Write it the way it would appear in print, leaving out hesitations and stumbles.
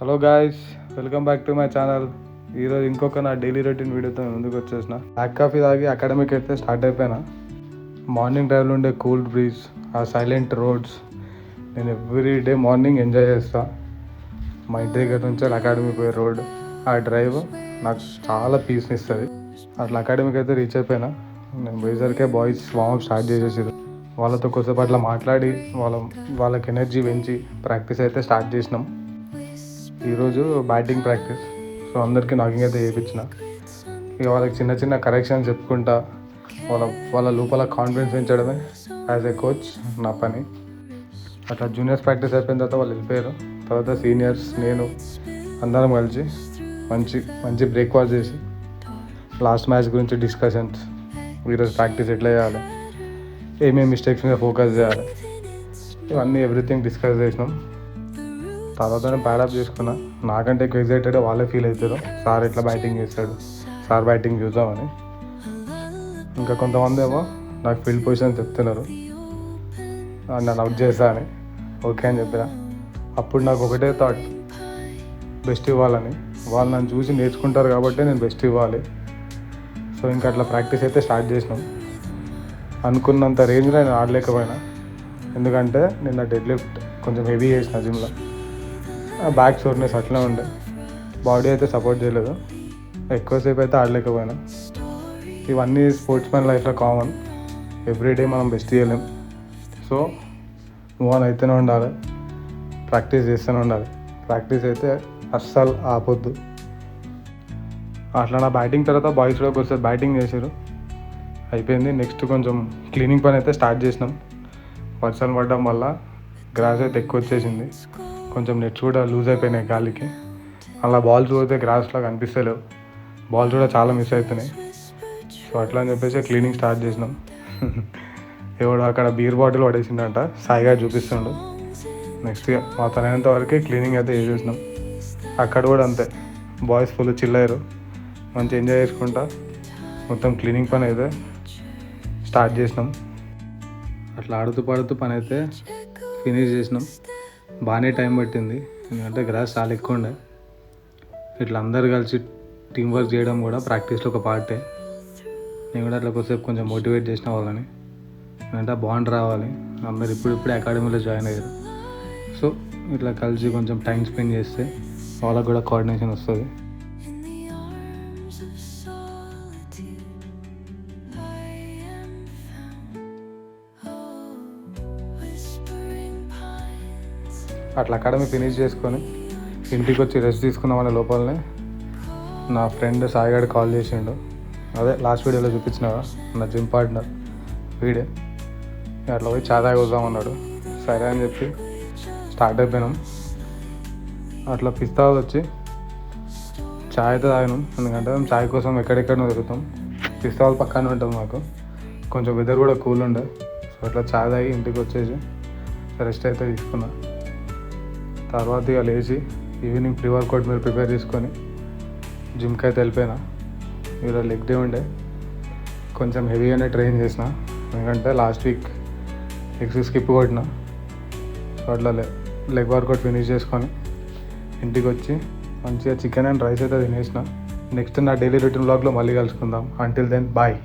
Hello guys, welcome back to my channel. ఈరోజు ఇంకొక నా డైలీ రొటీన్ వీడియోతో ముందుకు వచ్చేసిన. బ్లాక్ కాఫీ తాగి అకాడమిక్ అయితే స్టార్ట్ అయిపోయినా. మార్నింగ్ డ్రైవ్లో ఉండే కూల్ బ్రీజ్, ఆ సైలెంట్ రోడ్స్ నేను ఎవ్రీ డే మార్నింగ్ ఎంజాయ్ చేస్తా. మా ఇంటి దగ్గర నుంచి అకాడమీ పోయే రోడ్, ఆ డ్రైవ్ నాకు చాలా పీస్ని ఇస్తుంది. అట్లా అకాడమీకి అయితే రీచ్ అయిపోయినా. నేను పోయేసరికే బాయ్స్ వార్మప్ స్టార్ట్ చేసేసారు. వాళ్ళతో కొద్దిసేపు అట్లా మాట్లాడి వాళ్ళకి ఎనర్జీ పెంచి ప్రాక్టీస్ అయితే స్టార్ట్ చేసినాం. ఈరోజు బ్యాటింగ్ ప్రాక్టీస్, సో అందరికీ నాకింగ్ అయితే చేయించిన. ఇక వాళ్ళకి చిన్న చిన్న కరెక్షన్స్ చెప్పుకుంటా వాళ్ళ లోపల కాన్ఫిడెన్స్ పెంచడమే యాజ్ ఏ కోచ్ నా పని. అట్లా జూనియర్స్ ప్రాక్టీస్ అయిపోయిన తర్వాత వాళ్ళు వెళ్ళిపోయారు. తర్వాత సీనియర్స్, నేను అందరం కలిసి మంచి బ్రేక్ఫాస్ట్ చేసి లాస్ట్ మ్యాచ్ గురించి డిస్కషన్స్, ఈరోజు ప్రాక్టీస్ ఎట్లా చేయాలి, ఏమేమి మిస్టేక్స్ మీద ఫోకస్ చేయాలి, ఇవన్నీ ఎవ్రీథింగ్ డిస్కస్ చేసినాం. తర్వాత నేను ప్యాడప్ చేసుకున్నా. నాకంటే ఎక్కువ ఎగ్జైటెడ్ వాళ్ళే ఫీల్ అవుతారు. సార్ ఎట్లా బ్యాటింగ్ చేస్తాడు, సార్ బ్యాటింగ్ చూద్దామని. ఇంకా కొంతమంది ఏమో నాకు ఫీల్డ్ పొజిషన్ చెప్తున్నారు, నన్ను అవుట్ చేస్తా అని. ఓకే అని చెప్పిన. అప్పుడు నాకు ఒకటే థాట్, బెస్ట్ ఇవ్వాలని. వాళ్ళు నన్ను చూసి నేర్చుకుంటారు కాబట్టి నేను బెస్ట్ ఇవ్వాలి. సో ఇంకా అట్లా ప్రాక్టీస్ అయితే స్టార్ట్ చేసినాం. అనుకున్నంత రేంజ్లో నేను ఆడలేకపోయినా, ఎందుకంటే నిన్న డెడ్ లిఫ్ట్ కొంచెం హెవీ చేసిన జిమ్లో. బ్యాక్ షోర్నెస్ అట్లా ఉండే, బాడీ అయితే సపోర్ట్ చేయలేదు. ఎక్కువసేపు అయితే ఆడలేకపోయినా. ఇవన్నీ స్పోర్ట్స్ మ్యాన్ లైఫ్లో కామన్. ఎవ్రీడే మనం బెస్ట్ చేయలేం. సో మూవ్ ఆన్ అయితేనే ఉండాలి, ప్రాక్టీస్ చేస్తూనే ఉండాలి. ప్రాక్టీస్ అయితే అస్సలు ఆపొద్దు. అట్లా నా బ్యాటింగ్ తర్వాత బాయ్స్ కూడా కొంచెం బ్యాటింగ్ చేశారు, అయిపోయింది. నెక్స్ట్ కొంచెం క్లీనింగ్ పని అయితే స్టార్ట్ చేసినాం. వర్షాలు పడడం వల్ల గ్రాస్ అయితే ఎక్కువ వచ్చేసింది. కొంచెం నెట్స్ కూడా లూజ్ అయిపోయినాయి గాలికి. అలా బాల్స్ పోతే గ్రాస్లో కనిపిస్తలేవు. బాల్స్ కూడా చాలా మిస్ అవుతున్నాయి. సో అట్లా అని చెప్పేసి క్లీనింగ్ స్టార్ట్ చేసినాం. ఎవడో అక్కడ బీర్ బాటిల్ పడేసిందంట, సాయిగా చూపిస్తుండు. నెక్స్ట్ మా తనైనంత వరకే క్లీనింగ్ అయితే చేసేసినాం. అక్కడ కూడా అంతే, బాయ్స్ ఫుల్ చిల్ అయ్యారు. మంచి ఎంజాయ్ చేసుకుంటా మొత్తం క్లీనింగ్ పని అయితే స్టార్ట్ చేసినాం. అట్లా ఆడుతూ పాడుతూ పని అయితే ఫినిష్ చేసినాం. బాగానే టైం పట్టింది, ఎందుకంటే గ్రాస్ చాలా ఎక్కువ ఉండే. ఇట్లా అందరు కలిసి టీం వర్క్ చేయడం కూడా ప్రాక్టీస్లో ఒక పార్టే. నేను కూడా అట్లా కొద్దిసేపు కొంచెం మోటివేట్ చేసిన వాళ్ళని, ఎందుకంటే బాండ్ రావాలి. అందరు ఇప్పుడిప్పుడే అకాడమీలో జాయిన్ అయ్యారు. సో ఇట్లా కలిసి కొంచెం టైం స్పెండ్ చేస్తే వాళ్ళకు కూడా కోఆర్డినేషన్ వస్తుంది. అట్లా అకాడమీ ఫినిష్ చేసుకొని ఇంటికి వచ్చి రెస్ట్ తీసుకున్నామనే లోపలనే నా ఫ్రెండ్ సాయిగాడు కాల్ చేసిండు. అదే లాస్ట్ వీడియోలో చూపించిన నా జిమ్ పార్ట్నర్ వీడే. అట్లా పోయి చాయ్ తాగొద్దామన్నాడు. సరే అని చెప్పి స్టార్ట్ అయిపోయినాం. అట్లా పిస్తా వచ్చి చాయ్ అయితే తాగినాం, ఎందుకంటే మేము చాయ్ కోసం ఎక్కడెక్కడో తిరుగుతాం. పిస్తా పక్కనే ఉంటుంది మాకు. కొంచెం వెదర్ కూడా కూల్ ఉండే. సో అట్లా చాయ్ తాగి ఇంటికి వచ్చేసి రెస్ట్ అయితే తీసుకున్నా. తర్వాత ఇక లేచి ఈవినింగ్ ప్రీ వర్కౌట్ మీరు ప్రిపేర్ చేసుకొని జిమ్కి అయితే వెళ్ళిపోయినా. ఈరోజు లెగ్ డే ఉండే, కొంచెం హెవీగానే ట్రైన్ చేసిన, ఎందుకంటే లాస్ట్ వీక్ లెగ్స్ స్కిప్ కొట్టిన. సో అట్లా లెగ్ వర్కౌట్ ఫినిష్ చేసుకొని ఇంటికి వచ్చి మంచిగా చికెన్ అండ్ రైస్ అయితే తినేసిన. నెక్స్ట్ నా డైలీ రొటీన్ వ్లాగ్లో మళ్ళీ కలుసుకుందాం. Until then bye.